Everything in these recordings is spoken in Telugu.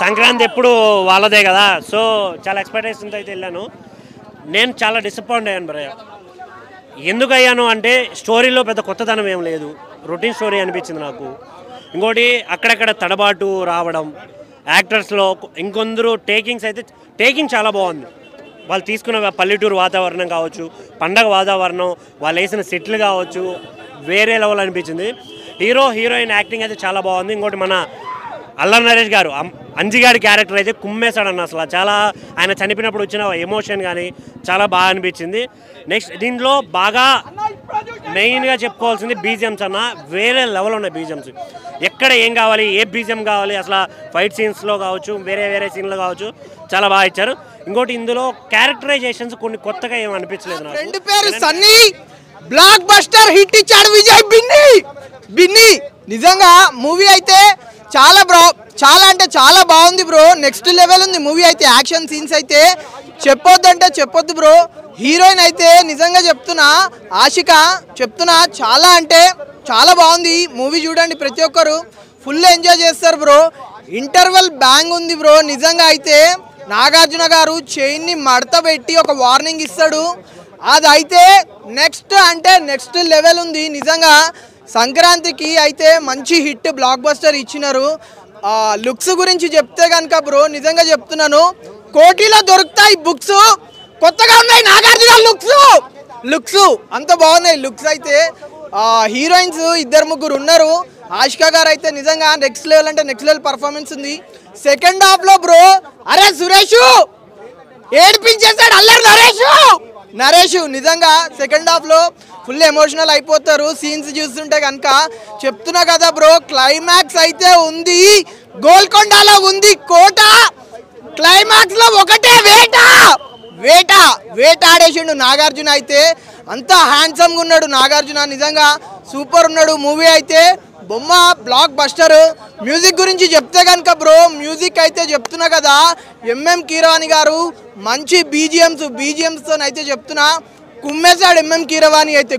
సంక్రాంతి ఎప్పుడు వాళ్ళదే కదా, సో చాలా ఎక్స్పెక్టేషన్స్ అయితే వెళ్ళాను. నేను చాలా డిసప్పాయింట్ అయ్యాను బ్రో. ఎందుకు అయ్యాను అంటే స్టోరీలో పెద్ద కొత్తదనం ఏం లేదు, రొటీన్ స్టోరీ అనిపించింది నాకు. ఇంకోటి అక్కడక్కడ తడబాటు రావడం, యాక్టర్స్లో ఇంకొందరు టేకింగ్ చాలా బాగుంది. వాళ్ళు తీసుకున్న పల్లెటూరు వాతావరణం కావచ్చు, పండగ వాతావరణం, వాళ్ళు వేసిన సెట్లు కావచ్చు, వేరే లెవెల్ అనిపించింది. హీరోయిన్ యాక్టింగ్ అయితే చాలా బాగుంది. ఇంకోటి మన అల్లరి నరేష్ గారు అంజిగాడి క్యారెక్టర్ అయితే కుమ్మేశాడన్న. అసలు చాలా ఆయన చనిపోయినప్పుడు వచ్చిన ఎమోషన్ కానీ చాలా బాగా అనిపించింది. నెక్స్ట్ దీంట్లో బాగా మెయిన్గా చెప్పుకోవాల్సింది బీజిఎమ్స్ అన్న. వేరే లెవెల్ ఉన్నాయి బీజిఎమ్స్. ఎక్కడ ఏం కావాలి, ఏ బీజిఎం కావాలి, అసలు ఫైట్ సీన్స్లో కావచ్చు, వేరే సీన్లో కావచ్చు, చాలా బాగా ఇచ్చారు. ఇంకోటి ఇందులో క్యారెక్టరైజేషన్స్ కొన్ని కొత్తగా ఏమి అనిపించలేదు నాకు. ఫ్రెండ్ పేరు సన్నీ, బ్లాక్ బస్టర్ హిట్ ఇచ్చాడు విజయ్ బిన్ని. నిజంగా మూవీ అయితే చాలా అంటే చాలా బాగుంది బ్రో. నెక్స్ట్ లెవెల్ ఉంది మూవీ అయితే. యాక్షన్ సీన్స్ అయితే చెప్పొద్దు బ్రో. హీరోయిన్ అయితే నిజంగా చెప్తున్నా, ఆషిక చెప్తున్నా, చాలా అంటే చాలా బాగుంది మూవీ. చూడండి, ప్రతి ఒక్కరు ఫుల్ ఎంజాయ్ చేస్తారు బ్రో. ఇంటర్వెల్ బ్యాంగ్ ఉంది బ్రో. నిజంగా అయితే నాగార్జున గారు చైన్ని మడత పెట్టి ఒక వార్నింగ్ ఇస్తాడు. అది అయితే నెక్స్ట్ లెవెల్ ఉంది నిజంగా. సంక్రాంతికి అయితే మంచి హిట్ బ్లాక్ బస్టర్ ఇచ్చినారు. లుక్స్ గురించి చెప్తే కనుక బ్రో, నిజంగా చెప్తున్నాను, కోటిలో దొరుకుతాయి బుక్స్, కొత్తగా ఉన్నాయి నాగార్జున లుక్స్ అంత బాగున్నాయి. లుక్స్ అయితే హీరోయిన్స్ 2-3 ఉన్నారు. ఆషికా గారు అయితే నిజంగా నెక్స్ట్ లెవెల్ అంటే నెక్స్ట్ లెవెల్ పర్ఫార్మెన్స్ ఉంది. సెకండ్ హాఫ్ లో బ్రో, అరే సురేష్ ఏడిపించేస్తాడు అల్లరి నరేష్. నిజంగా సెకండ్ హాఫ్ లో ఫుల్ ఎమోషనల్ అయిపోతారు సీన్స్ చూస్తుంటే కనుక. చెప్తున్నా కదా బ్రో, క్లైమాక్స్ అయితే ఉంది, గోల్కొండలో ఉంది కోట. క్లైమాక్స్ లో ఒకటే వేట ఆడేసిండు నాగార్జున. అయితే అంత హ్యాండ్సమ్గా ఉన్నాడు నాగార్జున, నిజంగా సూపర్ ఉన్నాడు. మూవీ అయితే బొమ్మ బ్లాక్ బస్టర్. మ్యూజిక్ గురించి చెప్తే కనుక బ్రో, మ్యూజిక్ అయితే చెప్తున్నా కదా, ఎంఎం కీరవాణి గారు మంచి బీజిఎమ్స్తో అయితే చెప్తున్నా, కుమ్మేశాడు ఎంఎం కీరవాణి అయితే.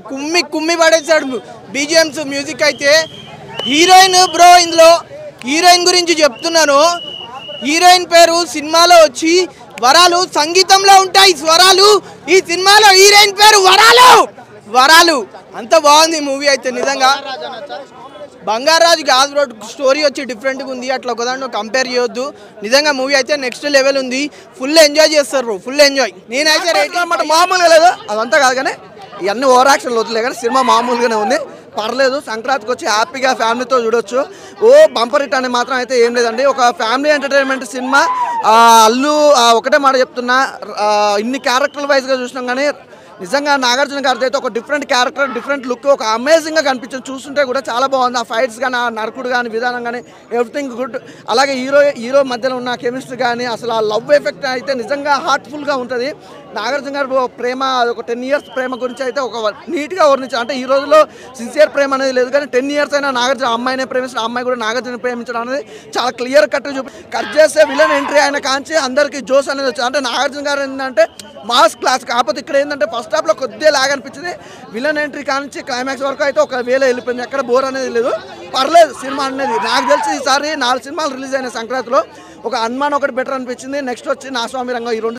కుమ్మి పడేశాడు బీజిఎమ్స్. మ్యూజిక్ అయితే హీరోయిన్ బ్రో, ఇందులో హీరోయిన్ గురించి చెప్తున్నాను. హీరోయిన్ పేరు సినిమాలో వచ్చి వరాలు, సంగీతంలో ఉంటాయి స్వరాలు. ఈ సినిమాలో హీరోయిన్ పేరు వరాలు. అంత బాగుంది మూవీ అయితే నిజంగా. బంగారాజు కాదు బ్రో, స్టోరీ వచ్చి డిఫరెంట్గా ఉంది. అట్లా ఒకదాన్ని కంపేర్ చేయొద్దు. నిజంగా మూవీ అయితే నెక్స్ట్ లెవెల్ ఉంది. ఫుల్ ఎంజాయ్ చేస్తారు బ్రో, ఫుల్ ఎంజాయ్. నేనైతే రేటింగ్ అన్నమాట మామూలుగా లేదు, అదంతా కాదు కానీ ఇవన్నీ ఓవర్ యాక్షన్ వద్దులే కానీ సినిమా మామూలుగానే ఉంది, పర్లేదు. సంక్రాంతికి వచ్చి హ్యాపీగా ఫ్యామిలీతో చూడొచ్చు. బంపర్ హిట్ అని మాత్రం అయితే ఏం లేదండి. ఒక ఫ్యామిలీ ఎంటర్టైన్మెంట్ సినిమా. ఒకటే మాట చెప్తున్నా, ఇన్ని క్యారెక్టర్ వైజ్గా చూసినాం కానీ నిజంగా నాగార్జున గారితో అయితే ఒక డిఫరెంట్ క్యారెక్టర్, డిఫరెంట్ లుక్, ఒక అమేజింగ్గా కనిపించింది. చూస్తుంటే కూడా చాలా బాగుంది. ఆ ఫైట్స్ కానీ, ఆ నరకుడు కానీ, విధానం కానీ, ఎవ్రీథింగ్ గుడ్. అలాగే హీరో మధ్యలో ఉన్న కెమిస్ట్రీ కానీ, అసలు ఆ లవ్ ఎఫెక్ట్ అయితే నిజంగా హార్ట్ఫుల్గా ఉంటుంది. నాగార్జున గారు ప్రేమ, ఒక 10 years ప్రేమ గురించి అయితే ఒక నీట్గా వర్ణించారు. అంటే ఈ రోజుల్లో సిన్సియర్ ప్రేమ అనేది లేదు కానీ 10 years అయినా నాగార్జున అమ్మాయినే ప్రేమించడం, అమ్మాయి కూడా నాగార్జున ప్రేమించడం అనేది చాలా క్లియర్ కట్ చేస్తే విలన్ ఎంట్రీ అయిన కాంచి అందరికీ జోస్ అనేది వచ్చింది. అంటే నాగార్జున గారు ఏంటంటే మాస్ క్లాస్. కాకపోతే ఇక్కడ ఏంటంటే ఫస్ట్ హాఫ్లో కొద్దిగా లాగ్ అనిపించింది. విలన్ ఎంట్రీ కానించి క్లైమాక్స్ వరకు అయితే ఒక వేళ వెళ్ళిపోయింది. ఎక్కడ బోర్ అనేది లేదు, పర్లేదు సినిమా అనేది. నాకు తెలిసి ఈసారి 4 సినిమాలు రిలీజ్ అయిన సంక్రాంతిలో ఒక హనుమాన్ ఒకటి బెటర్ అనిపించింది. నెక్స్ట్ వచ్చి నా స్వామి రంగం. ఈ 2